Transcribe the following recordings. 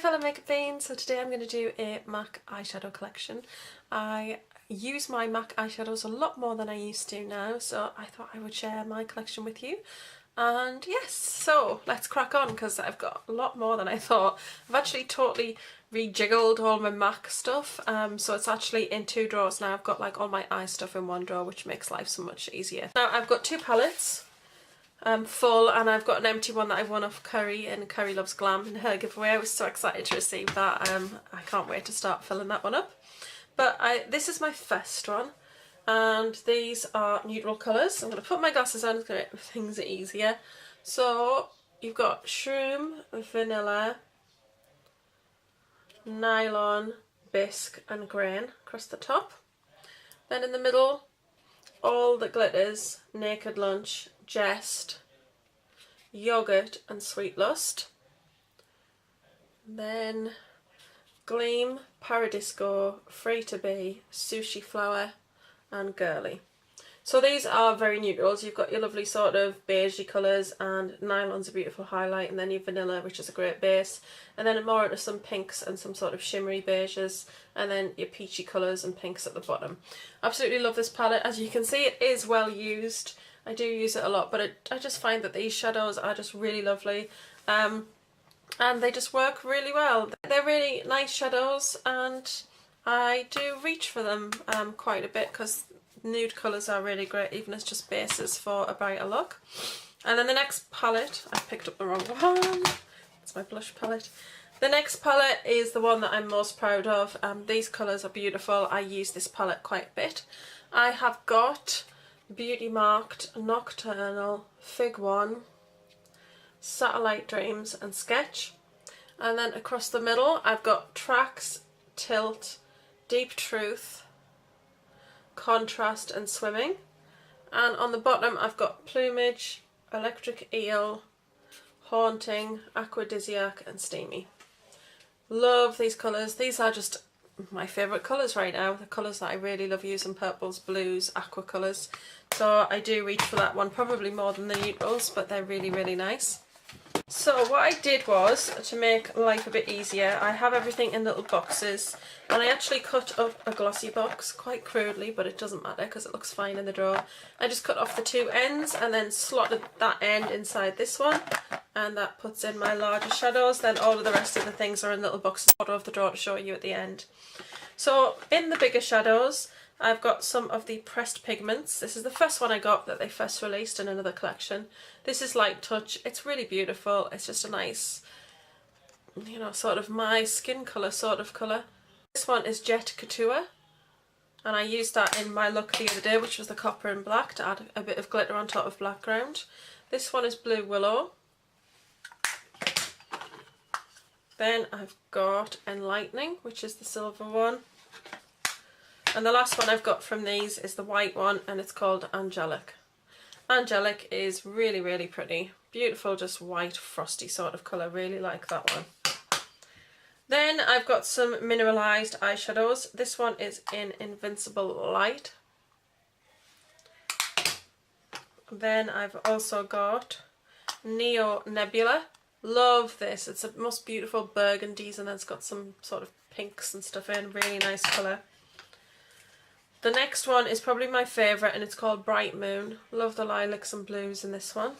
fellow makeup fiends, so today I'm going to do a MAC eyeshadow collection. I use my MAC eyeshadows a lot more than I used to now, so I thought I would share my collection with you. And yes, so let's crack on because I've got a lot more than I thought. I've actually totally rejiggled all my MAC stuff, so it's actually in two drawers now. I've got like all my eye stuff in one drawer, which makes life so much easier. Now I've got two palettes. Full, and I've got an empty one that I won off Curry, and Curry Loves Glam in her giveaway. I was so excited to receive that. I can't wait to start filling that one up. But this is my first one, and these are neutral colours. I'm going to put my glasses on, it's going to make things easier. So you've got Shroom, Vanilla, Nylon, Bisque and Grain across the top. Then in the middle, All That Glitters, Naked Lunch, Jest, Yogurt and Sweet Lust. Then Gleam, Paradisco, Free to Be, Sushi Flower and Girly. So these are very neutrals. You've got your lovely sort of beigey colours, and Nylon's a beautiful highlight, and then your Vanilla, which is a great base, and then more into some pinks and some sort of shimmery beiges, and then your peachy colours and pinks at the bottom. Absolutely love this palette. As you can see, it is well used. I do use it a lot, but I just find that these shadows are just really lovely, and they just work really well. They're really nice shadows, and I do reach for them quite a bit because nude colours are really great, even as just bases for a brighter look. And then the next palette, I picked up the wrong one, it's my blush palette. The next palette is the one that I'm most proud of. These colours are beautiful. I use this palette quite a bit. I have got Beauty Marked, Nocturnal, Fig One, Satellite Dreams and Sketch. And then across the middle I've got Tracks, Tilt, Deep Truth, Contrast and Swimming. And on the bottom I've got Plumage, Electric Eel, Haunting, Aphrodisiac and Steamy. Love these colours. These are just my favourite colours right now. The colours that I really love using: purples, blues, aqua colours. So I do reach for that one, probably more than the neutrals, but they're really, really nice. So what I did was, to make life a bit easier, I have everything in little boxes, and I actually cut up a glossy box quite crudely, but it doesn't matter because it looks fine in the drawer. I just cut off the two ends and then slotted that end inside this one, and that puts in my larger shadows. Then all of the rest of the things are in little boxes out of the drawer to show you at the end. So in the bigger shadows, I've got some of the pressed pigments. This is the first one I got that they first released in another collection. This is Light Touch. It's really beautiful. It's just a nice, you know, sort of my skin colour sort of colour. This one is Jet Couture, and I used that in my look the other day, which was the copper and black, to add a bit of glitter on top of background. This one is Blue Willow. Then I've got Enlightening, which is the silver one. And the last one I've got from these is the white one, and it's called Angelic. Angelic is really, really pretty. Beautiful, just white, frosty sort of colour. Really like that one. Then I've got some mineralised eyeshadows. This one is in Invincible Light. Then I've also got Neo Nebula. Love this. It's the most beautiful burgundies, and then it's got some sort of pinks and stuff in. Really nice colour. The next one is probably my favourite, and it's called Bright Moon. Love the lilacs and blues in this one.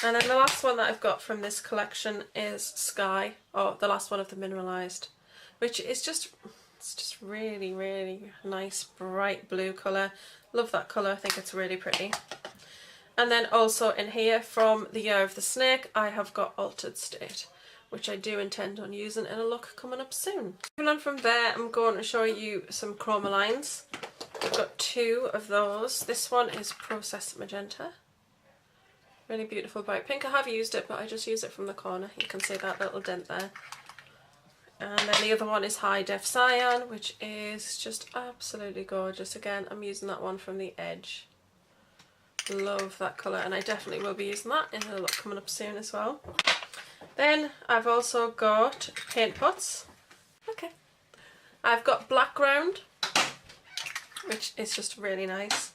And then the last one that I've got from this collection is Sky, or the last one of the mineralised, which is just, it's just really, really nice bright blue colour. Love that colour. I think it's really pretty. And then also in here from the Year of the Snake, I have got Altered State, which I do intend on using in a look coming up soon. Moving on from there, I'm going to show you some chroma lines. I've got two of those. This one is Process Magenta. Really beautiful bright pink. I have used it, but I just use it from the corner. You can see that little dent there. And then the other one is High Def Cyan, which is just absolutely gorgeous. Again, I'm using that one from the edge. Love that colour, and I definitely will be using that in a look coming up soon as well. Then I've also got paint pots. Okay. I've got Black Ground, which is just really nice.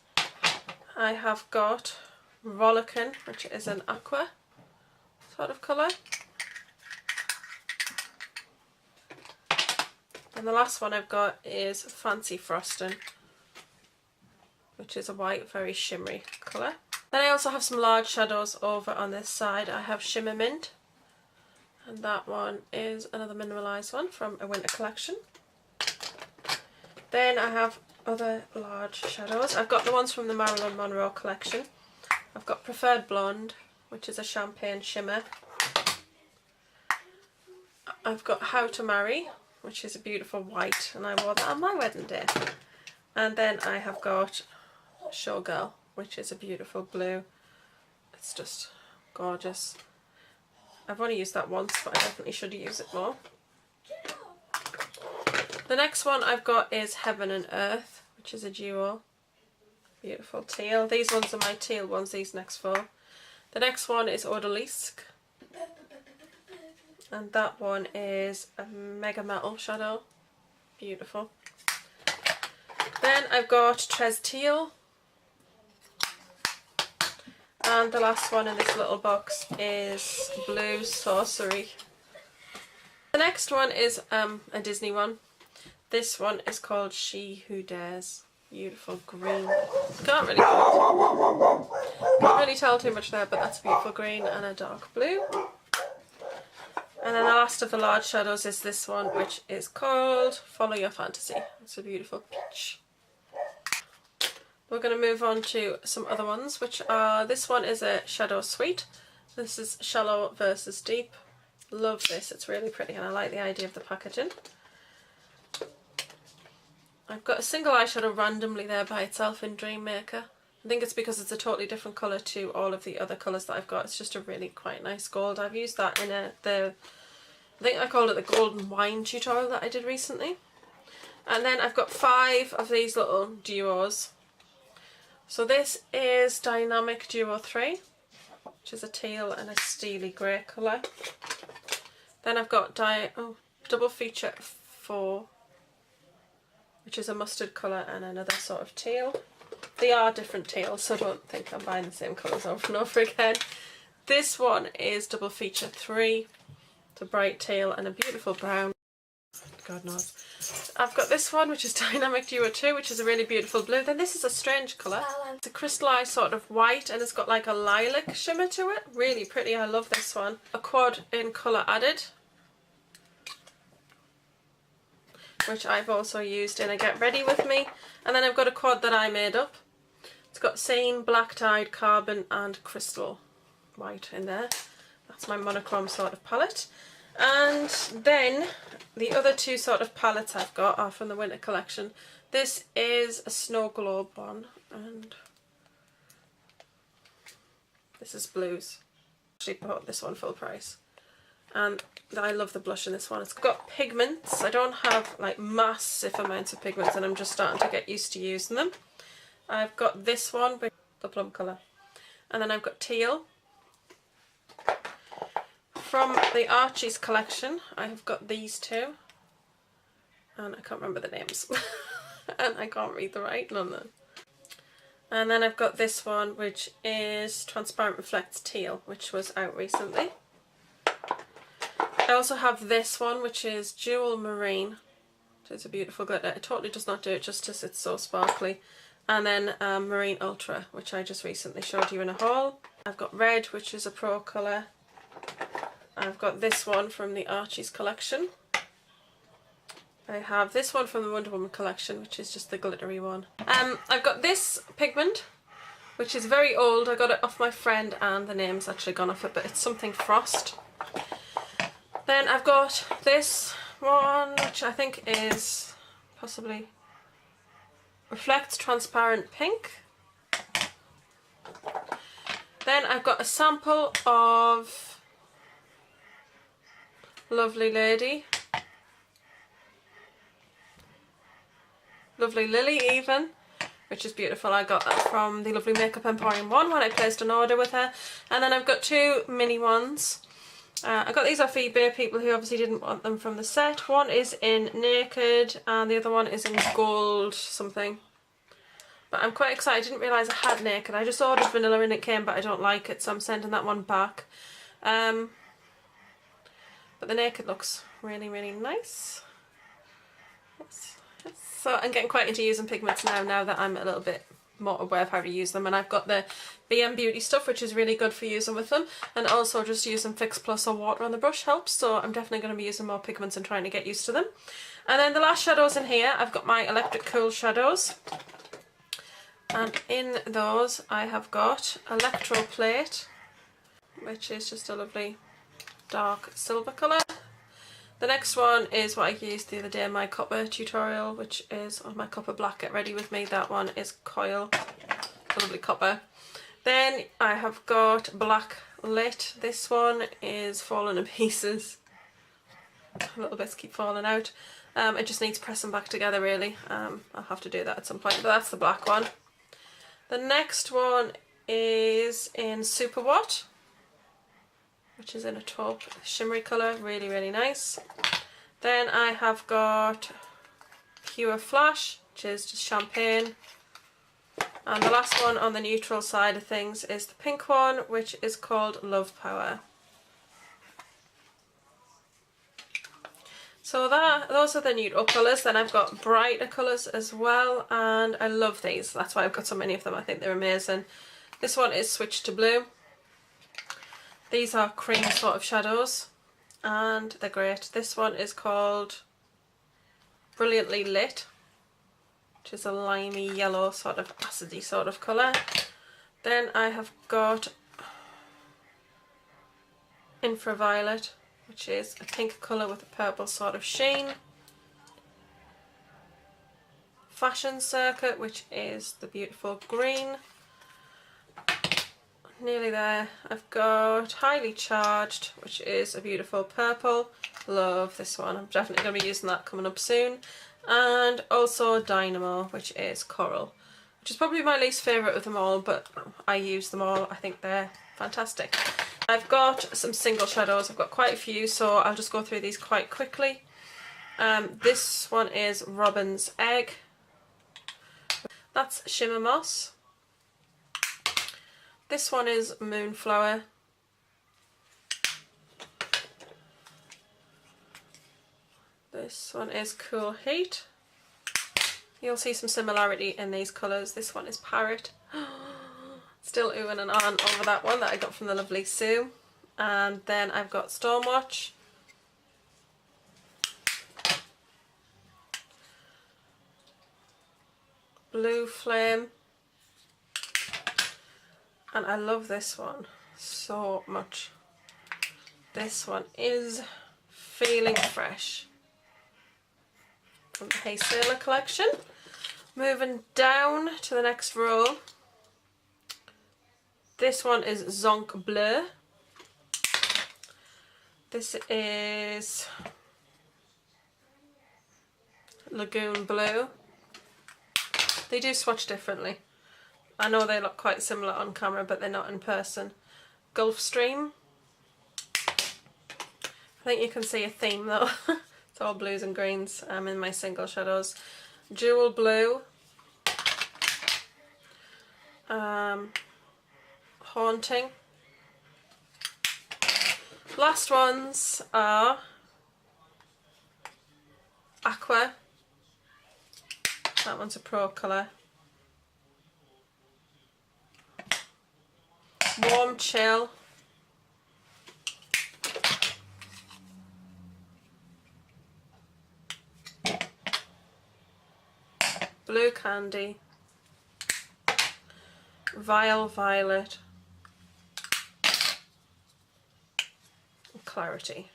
I have got Rollickin, which is an aqua sort of colour. And the last one I've got is Fancy Frosting, which is a white, very shimmery colour. Then I also have some large shadows over on this side. I have Shimmer Mint, and that one is another mineralised one from a winter collection. Then I have other large shadows. I've got the ones from the Marilyn Monroe collection. I've got Preferred Blonde, which is a champagne shimmer. I've got How to Marry, which is a beautiful white, and I wore that on my wedding day. And then I have got Showgirl, which is a beautiful blue. It's just gorgeous. I've only used that once, but I definitely should use it more. The next one I've got is Heaven and Earth, which is a duo. Beautiful teal. These ones are my teal ones, these next four. The next one is Odalisque, and that one is a Mega Metal shadow. Beautiful. Then I've got Tres Teal, and the last one in this little box is Blue Sorcery. The next one is a Disney one. This one is called She Who Dares. Beautiful green. Can't really tell too much there, but that's beautiful green and a dark blue. And then the last of the large shadows is this one, which is called Follow Your Fantasy. It's a beautiful peach. We're going to move on to some other ones, which are, this one is a Shadow Suite. This is Shallow versus Deep. Love this, it's really pretty, and I like the idea of the packaging. I've got a single eyeshadow randomly there by itself in Dream Maker. I think it's because it's a totally different colour to all of the other colours that I've got. It's just a really quite nice gold. I've used that in I think I called it the Golden Wine tutorial that I did recently. And then I've got 5 of these little duos. So this is Dynamic Duo 3, which is a teal and a steely grey colour. Then I've got Double Feature 4, which is a mustard colour and another sort of teal. They are different teals, so don't think I'm buying the same colours over and over again. This one is Double Feature 3. It's a bright teal and a beautiful brown. God knows. I've got this one, which is Dynamic Duo 2, which is a really beautiful blue. Then this is a strange colour. It's a crystallised sort of white, and it's got like a lilac shimmer to it. Really pretty, I love this one. A quad in colour added, which I've also used in a Get Ready With Me. And then I've got a quad that I made up. It's got Scene, Black Tide, Carbon and Crystal White in there. That's my monochrome sort of palette. And then the other 2 sort of palettes I've got are from the winter collection. This is a Snow Globe one, and this is blues. Actually bought this one full price. And I love the blush in this one. It's got pigments. I don't have like massive amounts of pigments, and I'm just starting to get used to using them. I've got this one with the plum colour. And then I've got teal. From the Archie's collection, I have got these 2. And I can't remember the names. And I can't read the writing on them. And then I've got this one, which is Transparent Reflects Teal, which was out recently. I also have this one, which is Jewel Marine. It's a beautiful glitter. It totally does not do it justice, it's so sparkly. And then Marine Ultra, which I just recently showed you in a haul. I've got red, which is a pro colour. I've got this one from the Archie's collection. I have this one from the Wonder Woman collection, which is just the glittery one. I've got this pigment, which is very old. I got it off my friend and the name's actually gone off it, but it's something Frost. Then I've got this one, which I think is possibly Reflects Transparent Pink. Then I've got a sample of Lovely Lady. Lovely Lily even, which is beautiful. I got that from the Lovely Makeup Emporium one when I placed an order with her. And then I've got 2 mini ones. I got these off eBay, people who obviously didn't want them from the set. One is in Naked and the other one is in Gold something. But I'm quite excited. I didn't realise I had Naked. I just ordered vanilla and it came, but I don't like it, so I'm sending that one back. But the Naked looks really, really nice. So I'm getting quite into using pigments now that I'm a little bit more aware of how to use them, and I've got the BM Beauty stuff, which is really good for using with them, and also just using Fix Plus or water on the brush helps, so I'm definitely going to be using more pigments and trying to get used to them. And then the last shadows in here, I've got my Electric Cool shadows, and in those I have got Electro Plate, which is just a lovely dark silver colour. The next one is what I used the other day in my copper tutorial, which is on my copper black Get Ready With Me. That one is Coil, a lovely copper. Then I have got Black Lit. This one is falling to pieces. Little bits keep falling out. It just needs pressing back together really. I'll have to do that at some point, but that's the black one. The next one is in Super Watt, which is in a taupe shimmery colour, really, really nice. Then I have got Pure Flash, which is just champagne. And the last one on the neutral side of things is the pink one, which is called Love Power. So those are the neutral colours. Then I've got brighter colours as well, and I love these. That's why I've got so many of them. I think they're amazing. This one is Switch to Blue. These are cream sort of shadows, and they're great. This one is called Brilliantly Lit, which is a limey yellow sort of acidy sort of colour. Then I have got Infraviolet, which is a pink colour with a purple sort of sheen. Fashion Circuit, which is the beautiful green. Nearly there. I've got Highly Charged, which is a beautiful purple. Love this one. I'm definitely going to be using that coming up soon. And also Dynamo, which is Coral, which is probably my least favourite of them all, but I use them all. I think they're fantastic. I've got some single shadows. I've got quite a few, so I'll just go through these quite quickly. This one is Robin's Egg. That's Shimmer Moss. This one is Moonflower. This one is Cool Heat. You'll see some similarity in these colours. This one is Parrot. Still oohing and on over that one that I got from the lovely Sue. And then I've got Stormwatch. Blue Flame. And I love this one so much. This one is Feeling Fresh from the Hey Sailor collection. Moving down to the next row. This one is Zonk Bleu. This is Lagoon Blue. They do swatch differently. I know they look quite similar on camera, but they're not in person. Gulfstream. I think you can see a theme though. It's all blues and greens in my single shadows. Jewel Blue. Haunting. Last ones are Aqua. That one's a pro colour. Warm Chill. Blue Candy. Vile Violet. Clarity.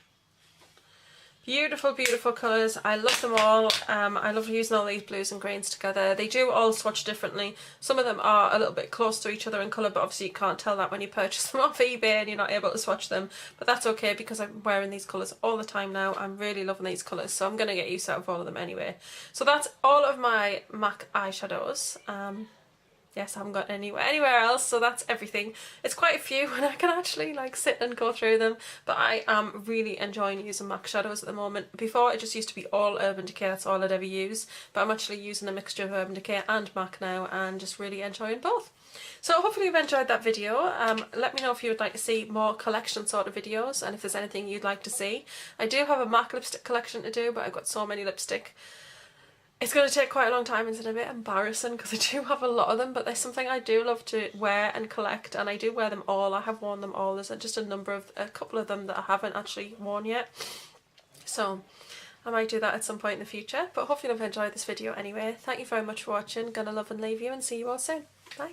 Beautiful, beautiful colours. I love them all. I love using all these blues and greens together. They do all swatch differently. Some of them are a little bit close to each other in colour, but obviously you can't tell that when you purchase them off eBay and you're not able to swatch them. But that's okay because I'm wearing these colours all the time now. I'm really loving these colours, so I'm going to get used out of all of them anyway. So that's all of my MAC eyeshadows. Yes, I haven't got anywhere else, so that's everything. It's quite a few and I can actually like sit and go through them, but I am really enjoying using MAC shadows at the moment. Before it just used to be all Urban Decay, that's all I'd ever use, but I'm actually using a mixture of Urban Decay and MAC now and just really enjoying both. So hopefully you've enjoyed that video. Let me know if you would like to see more collection sort of videos and if there's anything you'd like to see. I do have a MAC lipstick collection to do, but I've got so many lipstick It's going to take quite a long time. It's a bit embarrassing because I do have a lot of them, but there's something I do love to wear and collect, and I do wear them all. I have worn them all. There's just a couple of them that I haven't actually worn yet. So I might do that at some point in the future, but hopefully you've enjoyed this video anyway. Thank you very much for watching. Gonna love and leave you, and see you all soon. Bye.